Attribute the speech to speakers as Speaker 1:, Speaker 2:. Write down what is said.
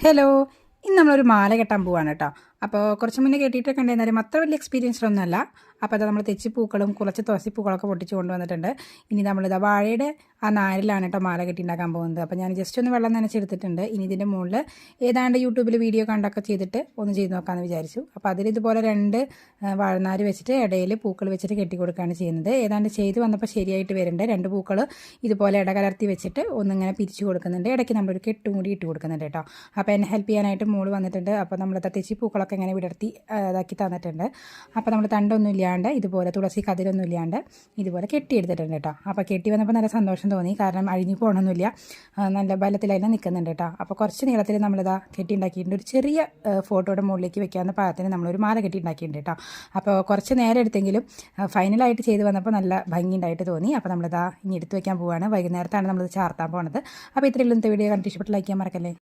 Speaker 1: Hello, ഇന്ന് നമ്മളൊരു മാല കെട്ടാൻ പോവാണ് കേട്ടോ. അപ്പോൾ കുറച്ച് മുന്നേ കെട്ടിയിട്ടൊക്കെ ഉണ്ടായിരുന്നാലും അത്ര വലിയ എക്സ്പീരിയൻസിലൊന്നുമല്ല. അപ്പോൾ അത് നമ്മൾ തെച്ചിപ്പൂക്കളും കുറച്ച് തുളസിപ്പൂക്കളൊക്കെ പൊട്ടിച്ച് കൊണ്ടുവന്നിട്ടുണ്ട്. ഇനി നമ്മളിത് വാഴയുടെ ആ നാരിലാണ് കേട്ടോ മാല കെട്ടി ഉണ്ടാക്കാൻ പോകുന്നത്. അപ്പോൾ ഞാൻ ജസ്റ്റ് ഒന്ന് വെള്ളം നനച്ചെടുത്തിട്ടുണ്ട്. ഇനി ഇതിൻ്റെ മുകളിൽ ഏതാണ്ട് യൂട്യൂബിൽ വീഡിയോ കണ്ടൊക്കെ ചെയ്തിട്ട് ഒന്ന് ചെയ്ത് നോക്കാമെന്ന് വിചാരിച്ചു. അപ്പോൾ അതിലിതുപോലെ 2 വാഴനാര് വെച്ചിട്ട് ഇടയിൽ പൂക്കൾ വെച്ചിട്ട് കെട്ടി കൊടുക്കുകയാണ് ചെയ്യുന്നത്. ഏതാണ്ട് ചെയ്ത് വന്നപ്പോൾ ശരിയായിട്ട് വരുന്നുണ്ട്. 2 പൂക്കൾ ഇതുപോലെ ഇടകലർത്തി വെച്ചിട്ട് ഒന്നിങ്ങനെ പിരിച്ചു കൊടുക്കുന്നുണ്ട്. ഇടയ്ക്ക് നമ്മളൊരു കെട്ടും കൂടി ഇട്ട് കൊടുക്കുന്നുണ്ട് കേട്ടോ. അപ്പോൾ എന്നെ ഹെൽപ്പ് ചെയ്യാനായിട്ട് മോള് വന്നിട്ടുണ്ട്. അപ്പോൾ നമ്മൾ തെച്ചിപ്പൂക്കളൊക്കെ ഇങ്ങനെ വിടർത്തി ഇതാക്കി തന്നിട്ടുണ്ട്. അപ്പോൾ നമ്മൾ തണ്ടൊന്നും ഇല്ലാണ്ട് ഇതുപോലെ തുളസി കതിരൊന്നും ഇല്ലാണ്ട് ഇതുപോലെ കെട്ടിയെടുത്തിട്ടുണ്ട് കേട്ടോ. അപ്പോൾ കെട്ടി വന്നപ്പോൾ നല്ല സന്തോഷം തോന്നി. കാരണം അഴിഞ്ഞു പോകണമെന്നില്ല, നല്ല ബലത്തിലായിട്ട് നിൽക്കുന്നുണ്ട് കേട്ടോ. അപ്പോൾ കുറച്ച് നീളത്തിൽ നമ്മളിതാ കെട്ടി ഉണ്ടാക്കിയിട്ടുണ്ട്. ഒരു ചെറിയ ഫോട്ടോയുടെ മുകളിലേക്ക് വെക്കാവുന്ന പാകത്തിന് നമ്മളൊരു മാല കെട്ടി ഉണ്ടാക്കിയിട്ടുണ്ട് കേട്ടോ. അപ്പോൾ കുറച്ച് നേരം എടുത്തെങ്കിലും ഫൈനലായിട്ട് ചെയ്ത് വന്നപ്പോൾ നല്ല ഭംഗിയുണ്ടായിട്ട് തോന്നി. അപ്പോൾ നമ്മളിതാ ഇനി എടുത്ത് വെക്കാൻ പോവുകയാണ്. വൈകുന്നേരത്താണ് നമ്മളിത് ചാർത്താൻ പോകുന്നത്. അപ്പോൾ ഇത്രയും ഇന്നത്തെ വീഡിയോ കണ്ടിട്ട് ഇഷ്ടപ്പെട്ട് ലൈക്ക് ചെയ്യാൻ മറക്കല്ലേ.